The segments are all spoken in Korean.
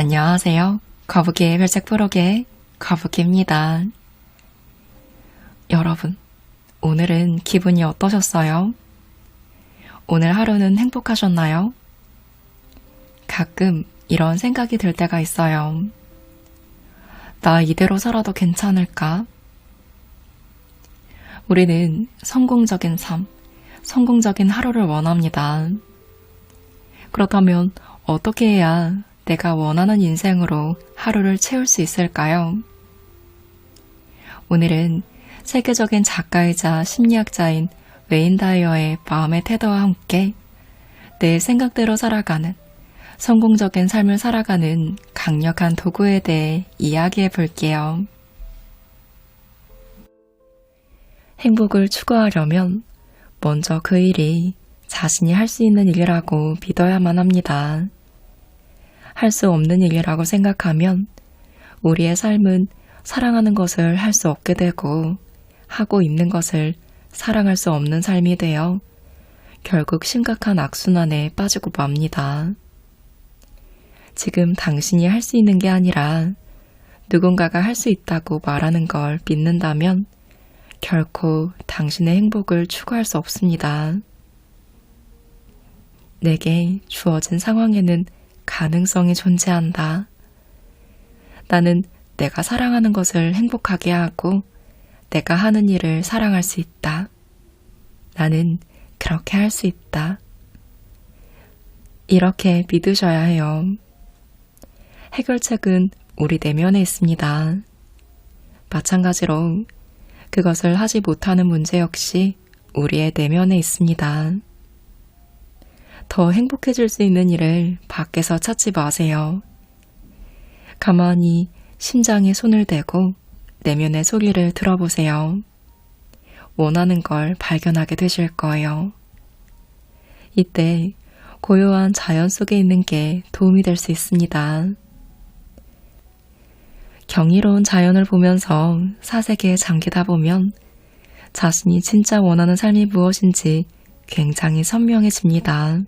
안녕하세요. 거북이의 별책 프로그의 거북이입니다. 여러분, 오늘은 기분이 어떠셨어요? 오늘 하루는 행복하셨나요? 가끔 이런 생각이 들 때가 있어요. 나 이대로 살아도 괜찮을까? 우리는 성공적인 삶, 성공적인 하루를 원합니다. 그렇다면 어떻게 해야 내가 원하는 인생으로 하루를 채울 수 있을까요? 오늘은 세계적인 작가이자 심리학자인 웨인 다이어의 마음의 태도와 함께 내 생각대로 살아가는, 성공적인 삶을 살아가는 강력한 도구에 대해 이야기해 볼게요. 행복을 추구하려면 먼저 그 일이 자신이 할 수 있는 일이라고 믿어야만 합니다. 할 수 없는 일이라고 생각하면 우리의 삶은 사랑하는 것을 할 수 없게 되고 하고 있는 것을 사랑할 수 없는 삶이 되어 결국 심각한 악순환에 빠지고 맙니다. 지금 당신이 할 수 있는 게 아니라 누군가가 할 수 있다고 말하는 걸 믿는다면 결코 당신의 행복을 추구할 수 없습니다. 내게 주어진 상황에는 가능성이 존재한다. 나는 내가 사랑하는 것을 행복하게 하고 내가 하는 일을 사랑할 수 있다. 나는 그렇게 할 수 있다. 이렇게 믿으셔야 해요. 해결책은 우리 내면에 있습니다. 마찬가지로 그것을 하지 못하는 문제 역시 우리의 내면에 있습니다. 더 행복해질 수 있는 일을 밖에서 찾지 마세요. 가만히 심장에 손을 대고 내면의 소리를 들어보세요. 원하는 걸 발견하게 되실 거예요. 이때 고요한 자연 속에 있는 게 도움이 될 수 있습니다. 경이로운 자연을 보면서 사색에 잠기다 보면 자신이 진짜 원하는 삶이 무엇인지 굉장히 선명해집니다.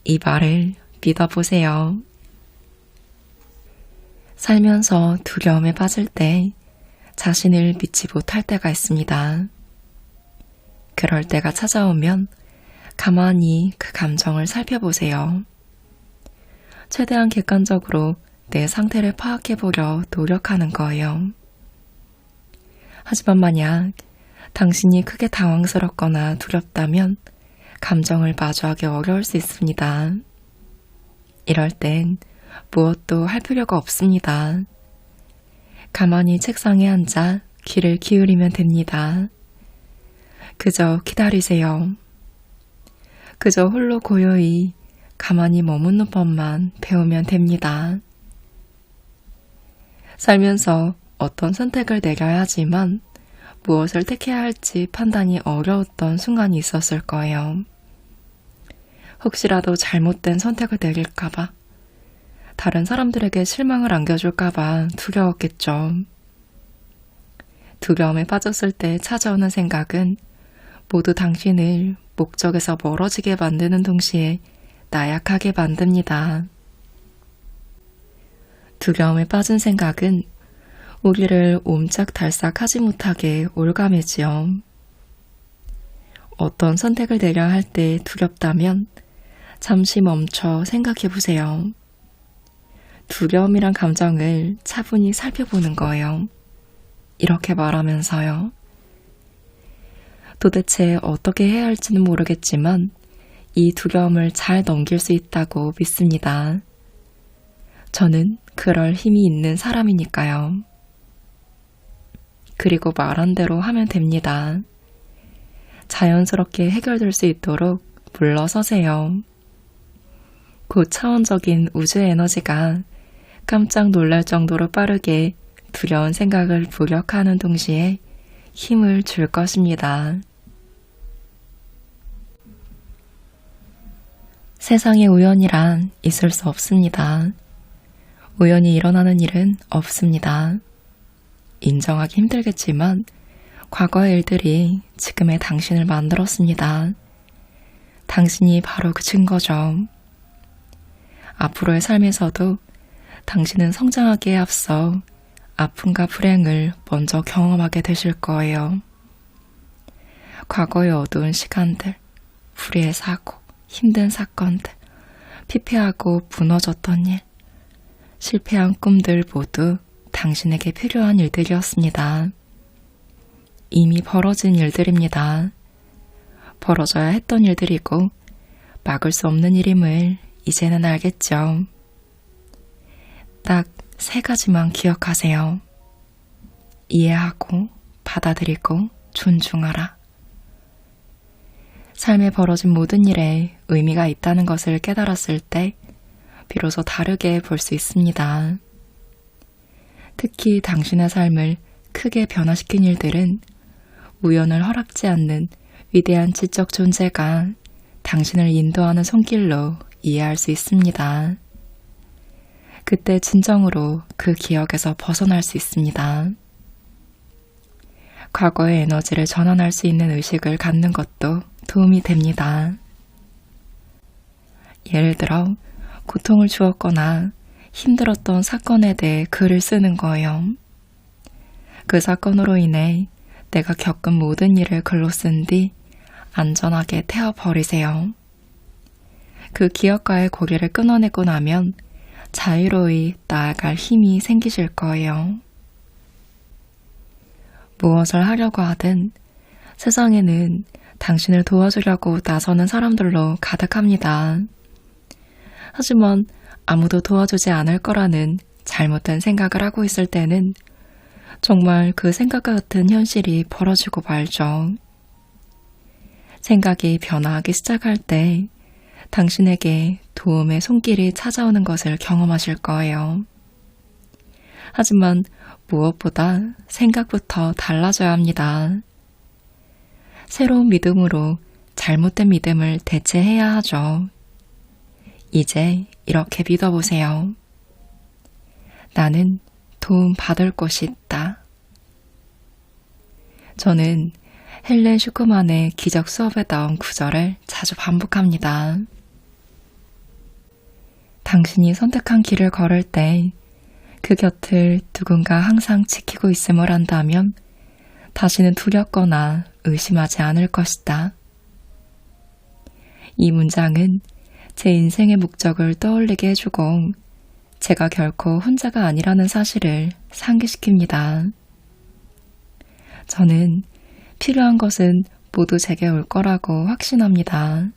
이 말을 믿어보세요. 살면서 두려움에 빠질 때 자신을 믿지 못할 때가 있습니다. 그럴 때가 찾아오면 가만히 그 감정을 살펴보세요. 최대한 객관적으로 내 상태를 파악해보려 노력하는 거예요. 하지만 만약 당신이 크게 당황스럽거나 두렵다면 감정을 마주하기 어려울 수 있습니다. 이럴 땐 무엇도 할 필요가 없습니다. 가만히 책상에 앉아 귀를 기울이면 됩니다. 그저 기다리세요. 그저 홀로 고요히 가만히 머무는 법만 배우면 됩니다. 살면서 어떤 선택을 내려야 하지만 무엇을 택해야 할지 판단이 어려웠던 순간이 있었을 거예요. 혹시라도 잘못된 선택을 내릴까봐, 다른 사람들에게 실망을 안겨줄까봐 두려웠겠죠. 두려움에 빠졌을 때 찾아오는 생각은 모두 당신을 목적에서 멀어지게 만드는 동시에 나약하게 만듭니다. 두려움에 빠진 생각은 우리를 옴짝달싹 하지 못하게 올가매지요. 어떤 선택을 내려야 할 때 두렵다면 잠시 멈춰 생각해 보세요. 두려움이란 감정을 차분히 살펴보는 거예요. 이렇게 말하면서요. 도대체 어떻게 해야 할지는 모르겠지만 이 두려움을 잘 넘길 수 있다고 믿습니다. 저는 그럴 힘이 있는 사람이니까요. 그리고 말한 대로 하면 됩니다. 자연스럽게 해결될 수 있도록 물러서세요. 고차원적인 우주의 에너지가 깜짝 놀랄 정도로 빠르게 두려운 생각을 무력화하는 동시에 힘을 줄 것입니다. 세상에 우연이란 있을 수 없습니다. 우연히 일어나는 일은 없습니다. 인정하기 힘들겠지만 과거의 일들이 지금의 당신을 만들었습니다. 당신이 바로 그 증거죠. 앞으로의 삶에서도 당신은 성장하기에 앞서 아픔과 불행을 먼저 경험하게 되실 거예요. 과거의 어두운 시간들, 불의의 사고, 힘든 사건들, 피폐하고 무너졌던 일, 실패한 꿈들 모두 당신에게 필요한 일들이었습니다. 이미 벌어진 일들입니다. 벌어져야 했던 일들이고 막을 수 없는 일임을 이제는 알겠죠. 딱 3가지만 기억하세요. 이해하고 받아들이고 존중하라. 삶에 벌어진 모든 일에 의미가 있다는 것을 깨달았을 때 비로소 다르게 볼 수 있습니다. 특히 당신의 삶을 크게 변화시킨 일들은 우연을 허락지 않는 위대한 지적 존재가 당신을 인도하는 손길로 이해할 수 있습니다. 그때 진정으로 그 기억에서 벗어날 수 있습니다. 과거의 에너지를 전환할 수 있는 의식을 갖는 것도 도움이 됩니다. 예를 들어 고통을 주었거나 힘들었던 사건에 대해 글을 쓰는 거예요. 그 사건으로 인해 내가 겪은 모든 일을 글로 쓴 뒤 안전하게 태워버리세요. 그 기억과의 고리를 끊어내고 나면 자유로이 나아갈 힘이 생기실 거예요. 무엇을 하려고 하든 세상에는 당신을 도와주려고 나서는 사람들로 가득합니다. 하지만 아무도 도와주지 않을 거라는 잘못된 생각을 하고 있을 때는 정말 그 생각과 같은 현실이 벌어지고 말죠. 생각이 변화하기 시작할 때 당신에게 도움의 손길이 찾아오는 것을 경험하실 거예요. 하지만 무엇보다 생각부터 달라져야 합니다. 새로운 믿음으로 잘못된 믿음을 대체해야 하죠. 이제 이렇게 믿어보세요. 나는 도움 받을 곳이 있다. 저는 헬렌 슈크만의 기적 수업에 나온 구절을 자주 반복합니다. 당신이 선택한 길을 걸을 때 그 곁을 누군가 항상 지키고 있음을 안다면 다시는 두렵거나 의심하지 않을 것이다. 이 문장은 제 인생의 목적을 떠올리게 해주고 제가 결코 혼자가 아니라는 사실을 상기시킵니다. 저는 필요한 것은 모두 제게 올 거라고 확신합니다.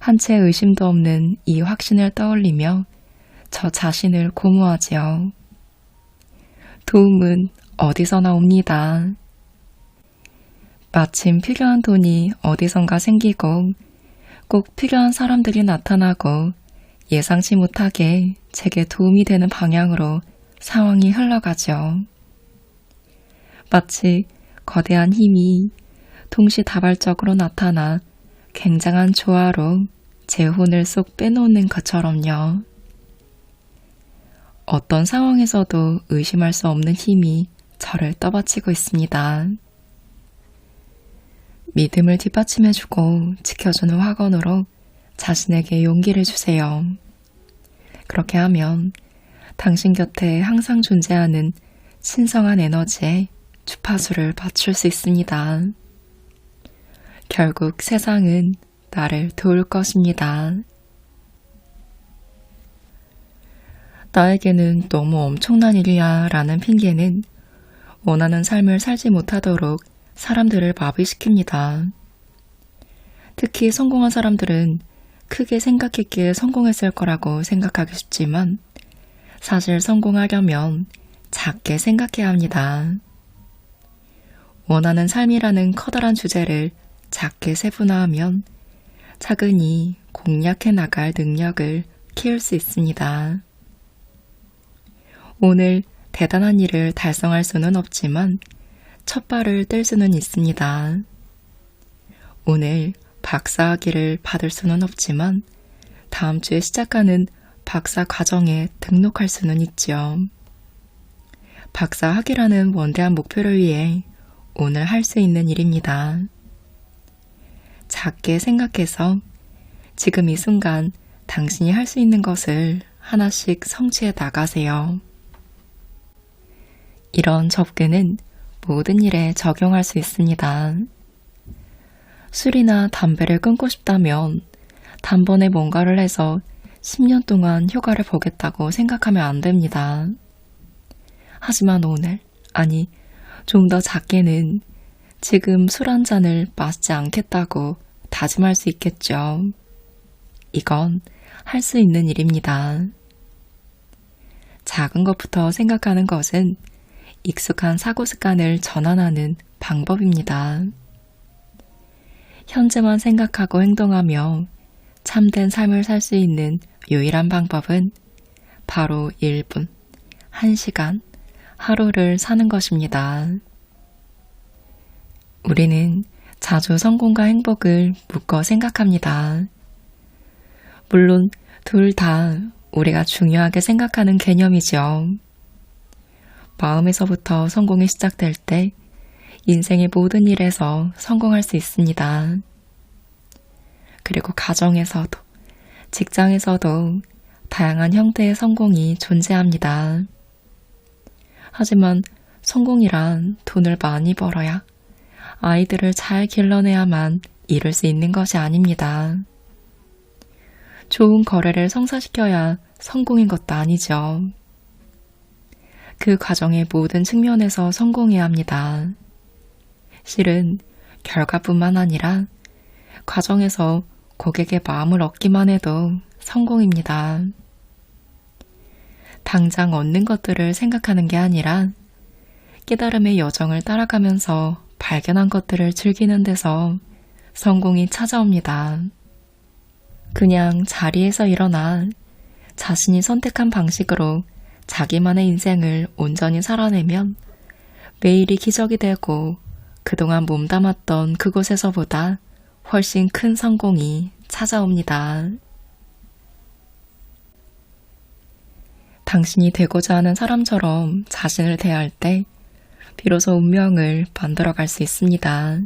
한 채 의심도 없는 이 확신을 떠올리며 저 자신을 고무하지요. 도움은 어디서나 옵니다. 마침 필요한 돈이 어디선가 생기고 꼭 필요한 사람들이 나타나고 예상치 못하게 제게 도움이 되는 방향으로 상황이 흘러가죠. 마치 거대한 힘이 동시다발적으로 나타나 굉장한 조화로 제 혼을 쏙 빼놓는 것처럼요. 어떤 상황에서도 의심할 수 없는 힘이 저를 떠받치고 있습니다. 믿음을 뒷받침해주고 지켜주는 확언으로 자신에게 용기를 주세요. 그렇게 하면 당신 곁에 항상 존재하는 신성한 에너지에 주파수를 맞출 수 있습니다. 결국 세상은 나를 도울 것입니다. 나에게는 너무 엄청난 일이야 라는 핑계는 원하는 삶을 살지 못하도록 사람들을 마비시킵니다. 특히 성공한 사람들은 크게 생각했기에 성공했을 거라고 생각하기 쉽지만 사실 성공하려면 작게 생각해야 합니다. 원하는 삶이라는 커다란 주제를 작게 세분화하면 차근히 공략해 나갈 능력을 키울 수 있습니다. 오늘 대단한 일을 달성할 수는 없지만 첫 발을 뗄 수는 있습니다. 오늘 박사학위를 받을 수는 없지만 다음 주에 시작하는 박사 과정에 등록할 수는 있죠. 박사학위라는 원대한 목표를 위해 오늘 할 수 있는 일입니다. 작게 생각해서 지금 이 순간 당신이 할 수 있는 것을 하나씩 성취해 나가세요. 이런 접근은 모든 일에 적용할 수 있습니다. 술이나 담배를 끊고 싶다면 단번에 뭔가를 해서 10년 동안 효과를 보겠다고 생각하면 안 됩니다. 하지만 오늘, 아니, 좀 더 작게는 지금 술 한 잔을 마시지 않겠다고 다짐할 수 있겠죠. 이건 할 수 있는 일입니다. 작은 것부터 생각하는 것은 익숙한 사고 습관을 전환하는 방법입니다. 현재만 생각하고 행동하며 참된 삶을 살 수 있는 유일한 방법은 바로 1분, 1시간, 하루를 사는 것입니다. 우리는 자주 성공과 행복을 묶어 생각합니다. 물론 둘 다 우리가 중요하게 생각하는 개념이죠. 마음에서부터 성공이 시작될 때 인생의 모든 일에서 성공할 수 있습니다. 그리고 가정에서도, 직장에서도 다양한 형태의 성공이 존재합니다. 하지만 성공이란 돈을 많이 벌어야, 아이들을 잘 길러내야만 이룰 수 있는 것이 아닙니다. 좋은 거래를 성사시켜야 성공인 것도 아니죠. 그 과정의 모든 측면에서 성공해야 합니다. 실은 결과뿐만 아니라 과정에서 고객의 마음을 얻기만 해도 성공입니다. 당장 얻는 것들을 생각하는 게 아니라 깨달음의 여정을 따라가면서 발견한 것들을 즐기는 데서 성공이 찾아옵니다. 그냥 자리에서 일어나 자신이 선택한 방식으로 자기만의 인생을 온전히 살아내면 매일이 기적이 되고 그동안 몸담았던 그곳에서보다 훨씬 큰 성공이 찾아옵니다. 당신이 되고자 하는 사람처럼 자신을 대할 때 비로소 운명을 만들어갈 수 있습니다.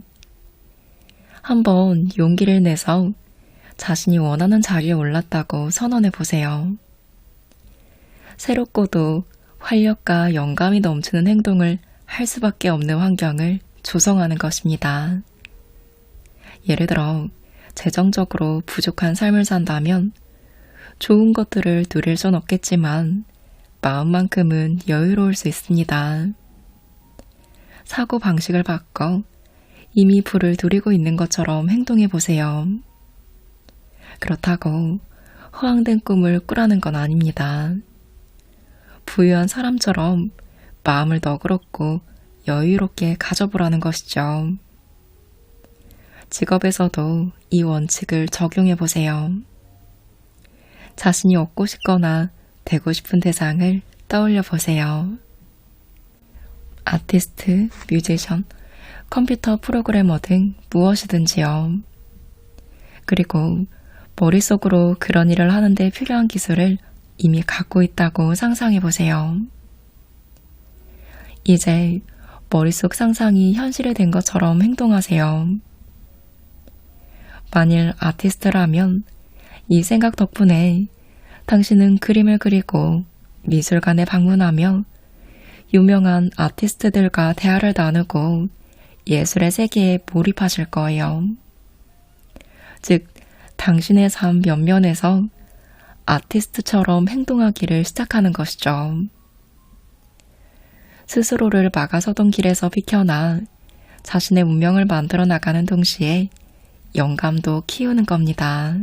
한번 용기를 내서 자신이 원하는 자리에 올랐다고 선언해 보세요. 새롭고도 활력과 영감이 넘치는 행동을 할 수밖에 없는 환경을 조성하는 것입니다. 예를 들어 재정적으로 부족한 삶을 산다면 좋은 것들을 누릴 순 없겠지만 마음만큼은 여유로울 수 있습니다. 사고 방식을 바꿔 이미 부를 누리고 있는 것처럼 행동해 보세요. 그렇다고 허황된 꿈을 꾸라는 건 아닙니다. 부유한 사람처럼 마음을 너그럽고 여유롭게 가져보라는 것이죠. 직업에서도 이 원칙을 적용해 보세요. 자신이 얻고 싶거나 되고 싶은 대상을 떠올려 보세요. 아티스트, 뮤지션, 컴퓨터 프로그래머 등 무엇이든지요. 그리고 머릿속으로 그런 일을 하는데 필요한 기술을 이미 갖고 있다고 상상해 보세요. 이제 머릿속 상상이 현실이 된 것처럼 행동하세요. 만일 아티스트라면 이 생각 덕분에 당신은 그림을 그리고 미술관에 방문하며 유명한 아티스트들과 대화를 나누고 예술의 세계에 몰입하실 거예요. 즉, 당신의 삶 면면에서 아티스트처럼 행동하기를 시작하는 것이죠. 스스로를 막아서던 길에서 비켜나 자신의 운명을 만들어 나가는 동시에 영감도 키우는 겁니다.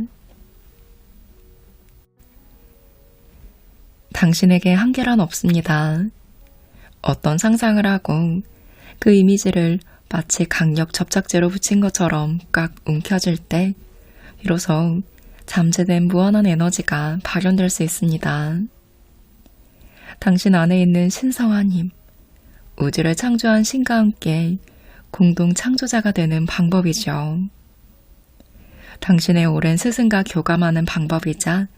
당신에게 한계란 없습니다. 어떤 상상을 하고 그 이미지를 마치 강력 접착제로 붙인 것처럼 꽉 움켜쥘 때 비로소 잠재된 무한한 에너지가 발현될 수 있습니다. 당신 안에 있는 신성한 힘, 우주를 창조한 신과 함께 공동 창조자가 되는 방법이죠. 당신의 오랜 스승과 교감하는 방법이자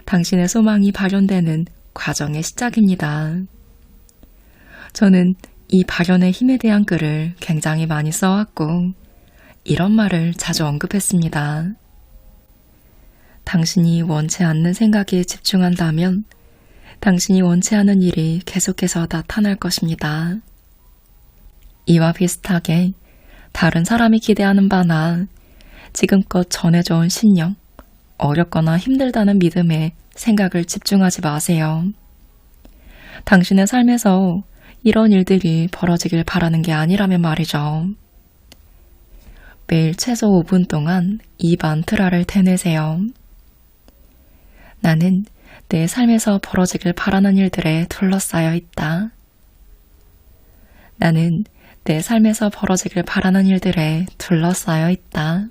당신의 소망이 발현되는 과정의 시작입니다. 저는 이 발현의 힘에 대한 글을 굉장히 많이 써왔고 이런 말을 자주 언급했습니다. 당신이 원치 않는 생각에 집중한다면 당신이 원치 않은 일이 계속해서 나타날 것입니다. 이와 비슷하게 다른 사람이 기대하는 바나 지금껏 전해져온 신념, 어렵거나 힘들다는 믿음에 생각을 집중하지 마세요. 당신의 삶에서 이런 일들이 벌어지길 바라는 게 아니라면 말이죠. 매일 최소 5분 동안 이 만트라를 되뇌세요. 나는 내 삶에서 벌어지길 바라는 일들에 둘러싸여 있다. 나는 내 삶에서 벌어지길 바라는 일들에 둘러싸여 있다.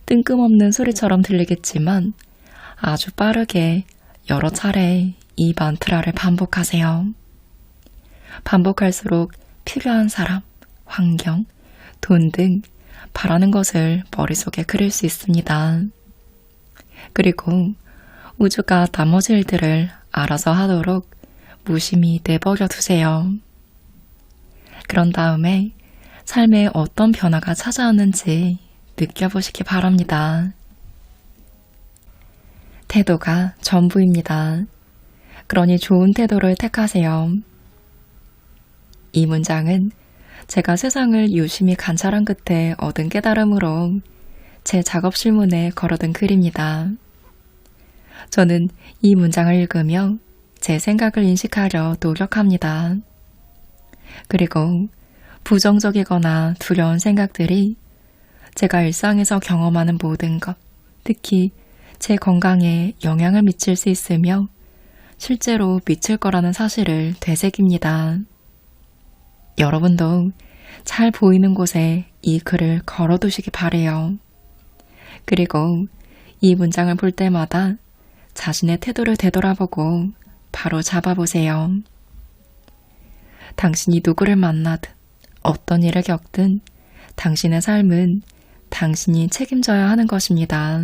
뜬금없는 소리처럼 들리겠지만 아주 빠르게 여러 차례 이 만트라를 반복하세요. 반복할수록 필요한 사람, 환경, 돈 등 바라는 것을 머릿속에 그릴 수 있습니다. 그리고 우주가 나머지 일들을 알아서 하도록 무심히 내버려 두세요. 그런 다음에 삶에 어떤 변화가 찾아오는지 느껴보시기 바랍니다. 태도가 전부입니다. 그러니 좋은 태도를 택하세요. 이 문장은 제가 세상을 유심히 관찰한 끝에 얻은 깨달음으로 제 작업실문에 걸어둔 글입니다. 저는 이 문장을 읽으며 제 생각을 인식하려 노력합니다. 그리고 부정적이거나 두려운 생각들이 제가 일상에서 경험하는 모든 것, 특히 제 건강에 영향을 미칠 수 있으며 실제로 미칠 거라는 사실을 되새깁니다. 여러분도 잘 보이는 곳에 이 글을 걸어두시기 바래요. 그리고 이 문장을 볼 때마다 자신의 태도를 되돌아보고 바로 잡아보세요. 당신이 누구를 만나든 어떤 일을 겪든 당신의 삶은 당신이 책임져야 하는 것입니다.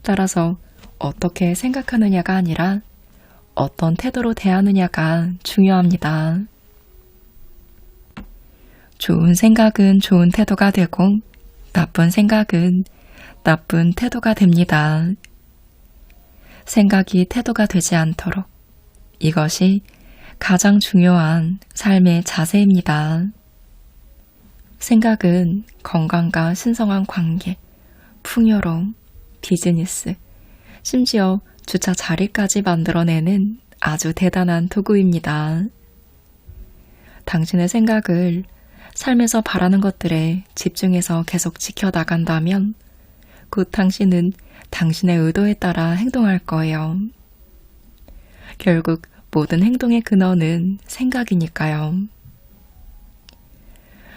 따라서 어떻게 생각하느냐가 아니라 어떤 태도로 대하느냐가 중요합니다. 좋은 생각은 좋은 태도가 되고 나쁜 생각은 나쁜 태도가 됩니다. 생각이 태도가 되지 않도록 이것이 가장 중요한 삶의 자세입니다. 생각은 건강과 신성한 관계, 풍요로움, 비즈니스, 심지어 주차 자리까지 만들어내는 아주 대단한 도구입니다. 당신의 생각을 삶에서 바라는 것들에 집중해서 계속 지켜나간다면 곧 당신은 당신의 의도에 따라 행동할 거예요. 결국 모든 행동의 근원은 생각이니까요.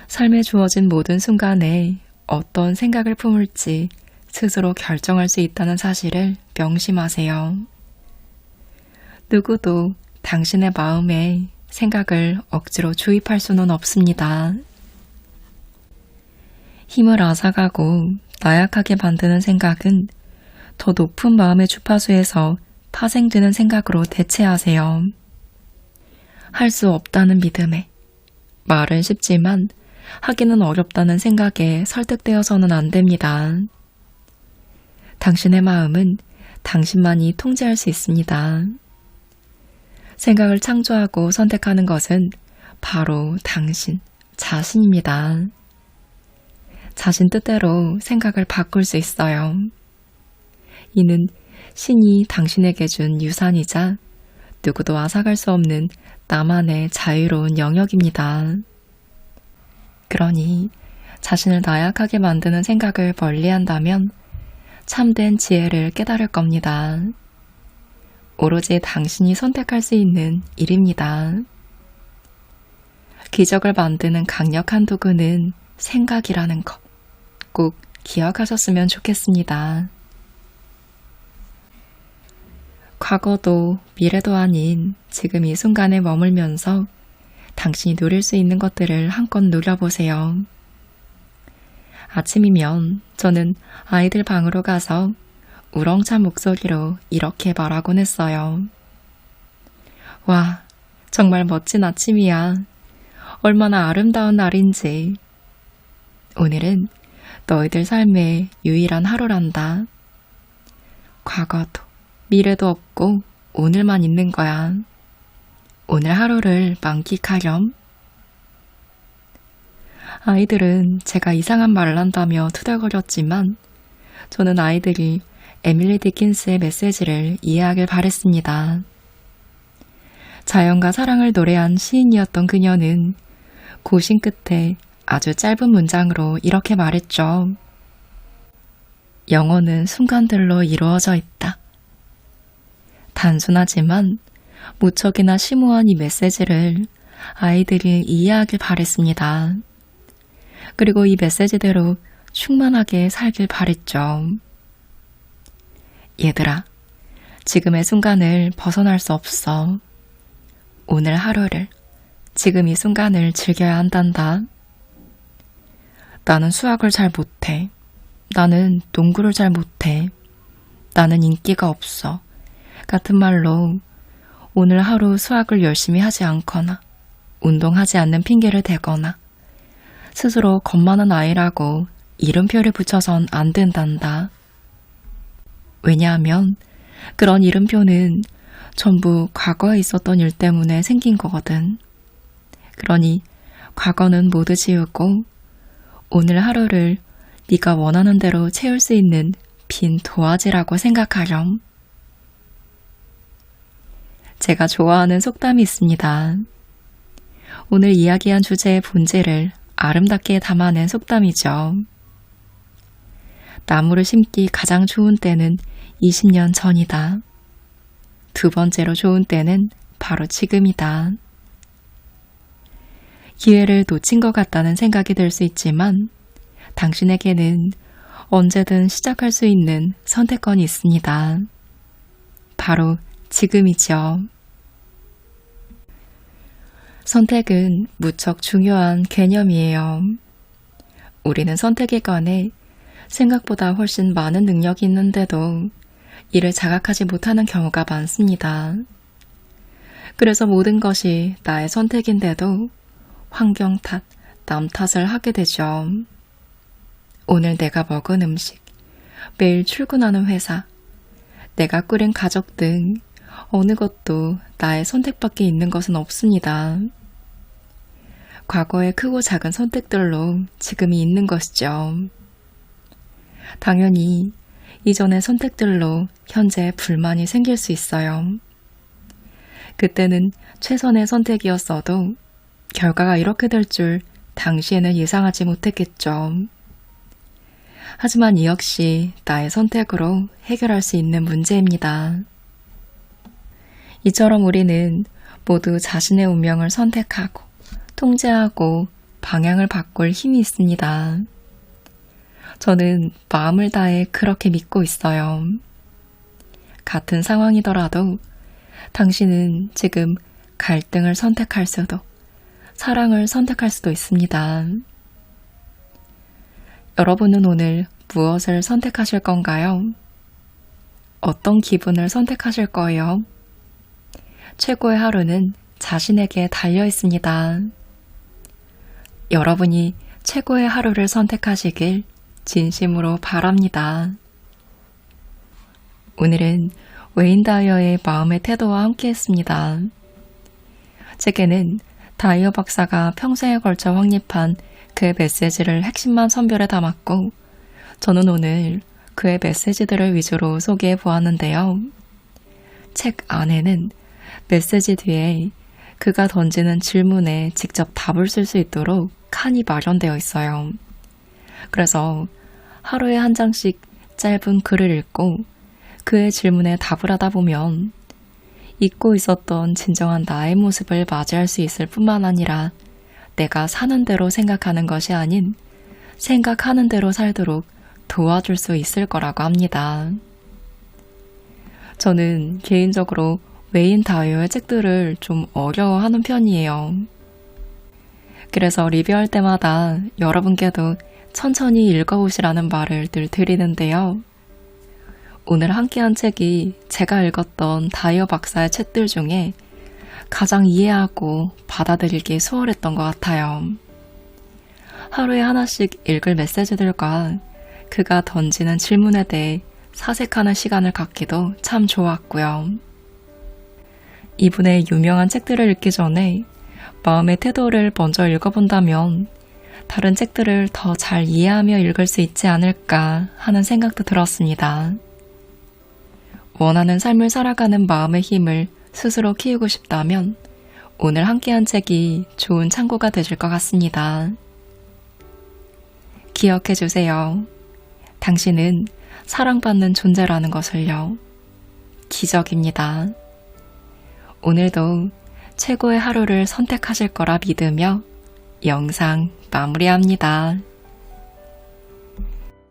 삶에 주어진 모든 순간에 어떤 생각을 품을지 스스로 결정할 수 있다는 사실을 명심하세요. 누구도 당신의 마음에 생각을 억지로 주입할 수는 없습니다. 힘을 앗아가고 나약하게 만드는 생각은 더 높은 마음의 주파수에서 파생되는 생각으로 대체하세요. 할 수 없다는 믿음에, 말은 쉽지만 하기는 어렵다는 생각에 설득되어서는 안 됩니다. 당신의 마음은 당신만이 통제할 수 있습니다. 생각을 창조하고 선택하는 것은 바로 당신 자신입니다. 자신 뜻대로 생각을 바꿀 수 있어요. 이는 신이 당신에게 준 유산이자 누구도 앗아갈 수 없는 나만의 자유로운 영역입니다. 그러니 자신을 나약하게 만드는 생각을 멀리한다면 참된 지혜를 깨달을 겁니다. 오로지 당신이 선택할 수 있는 일입니다. 기적을 만드는 강력한 도구는 생각이라는 것 꼭 기억하셨으면 좋겠습니다. 과거도 미래도 아닌 지금 이 순간에 머물면서 당신이 누릴 수 있는 것들을 한껏 누려보세요. 아침이면 저는 아이들 방으로 가서 우렁찬 목소리로 이렇게 말하곤 했어요. 와, 정말 멋진 아침이야. 얼마나 아름다운 날인지. 오늘은 너희들 삶의 유일한 하루란다. 과거도 미래도 없고 오늘만 있는 거야. 오늘 하루를 만끽하렴. 아이들은 제가 이상한 말을 한다며 투덜거렸지만 저는 아이들이 에밀리 디킨스의 메시지를 이해하길 바랬습니다. 자연과 사랑을 노래한 시인이었던 그녀는 고심 끝에 아주 짧은 문장으로 이렇게 말했죠. 영혼은 순간들로 이루어져 있다. 단순하지만 무척이나 심오한 이 메시지를 아이들이 이해하길 바랬습니다. 그리고 이 메시지대로 충만하게 살길 바랬죠. 얘들아, 지금의 순간을 벗어날 수 없어. 오늘 하루를, 지금 이 순간을 즐겨야 한단다. 나는 수학을 잘 못해. 나는 농구를 잘 못해. 나는 인기가 없어. 같은 말로 오늘 하루 수학을 열심히 하지 않거나 운동하지 않는 핑계를 대거나 스스로 겁 많은 아이라고 이름표를 붙여선 안 된단다. 왜냐하면 그런 이름표는 전부 과거에 있었던 일 때문에 생긴 거거든. 그러니 과거는 모두 지우고 오늘 하루를 네가 원하는 대로 채울 수 있는 빈 도화지라고 생각하렴. 제가 좋아하는 속담이 있습니다. 오늘 이야기한 주제의 본질을 아름답게 담아낸 속담이죠. 나무를 심기 가장 좋은 때는 20년 전이다. 두 번째로 좋은 때는 바로 지금이다. 기회를 놓친 것 같다는 생각이 들 수 있지만 당신에게는 언제든 시작할 수 있는 선택권이 있습니다. 바로 지금이죠. 선택은 무척 중요한 개념이에요. 우리는 선택에 관해 생각보다 훨씬 많은 능력이 있는데도 이를 자각하지 못하는 경우가 많습니다. 그래서 모든 것이 나의 선택인데도 환경 탓, 남 탓을 하게 되죠. 오늘 내가 먹은 음식, 매일 출근하는 회사, 내가 꾸린 가족 등 어느 것도 나의 선택밖에 있는 것은 없습니다. 과거의 크고 작은 선택들로 지금이 있는 것이죠. 당연히 이전의 선택들로 현재 불만이 생길 수 있어요. 그때는 최선의 선택이었어도 결과가 이렇게 될 줄 당시에는 예상하지 못했겠죠. 하지만 이 역시 나의 선택으로 해결할 수 있는 문제입니다. 이처럼 우리는 모두 자신의 운명을 선택하고 통제하고 방향을 바꿀 힘이 있습니다. 저는 마음을 다해 그렇게 믿고 있어요. 같은 상황이더라도 당신은 지금 갈등을 선택할 수도 사랑을 선택할 수도 있습니다. 여러분은 오늘 무엇을 선택하실 건가요? 어떤 기분을 선택하실 거예요? 최고의 하루는 자신에게 달려 있습니다. 여러분이 최고의 하루를 선택하시길 진심으로 바랍니다. 오늘은 웨인 다이어의 마음의 태도와 함께 했습니다. 제게는 다이어 박사가 평생에 걸쳐 확립한 그의 메시지를 핵심만 선별해 담았고 저는 오늘 그의 메시지들을 위주로 소개해 보았는데요. 책 안에는 메시지 뒤에 그가 던지는 질문에 직접 답을 쓸 수 있도록 칸이 마련되어 있어요. 그래서 하루에 한 장씩 짧은 글을 읽고 그의 질문에 답을 하다 보면 잊고 있었던 진정한 나의 모습을 맞이할 수 있을 뿐만 아니라 내가 사는 대로 생각하는 것이 아닌 생각하는 대로 살도록 도와줄 수 있을 거라고 합니다. 저는 개인적으로 웨인 다이어의 책들을 좀 어려워하는 편이에요. 그래서 리뷰할 때마다 여러분께도 천천히 읽어보시라는 말을 늘 드리는데요. 오늘 함께한 책이 제가 읽었던 다이어 박사의 책들 중에 가장 이해하고 받아들이기 수월했던 것 같아요. 하루에 하나씩 읽을 메시지들과 그가 던지는 질문에 대해 사색하는 시간을 갖기도 참 좋았고요. 이분의 유명한 책들을 읽기 전에 마음의 태도를 먼저 읽어본다면 다른 책들을 더 잘 이해하며 읽을 수 있지 않을까 하는 생각도 들었습니다. 원하는 삶을 살아가는 마음의 힘을 스스로 키우고 싶다면 오늘 함께한 책이 좋은 참고가 되실 것 같습니다. 기억해주세요. 당신은 사랑받는 존재라는 것을요. 기적입니다. 오늘도 최고의 하루를 선택하실 거라 믿으며 영상 마무리합니다.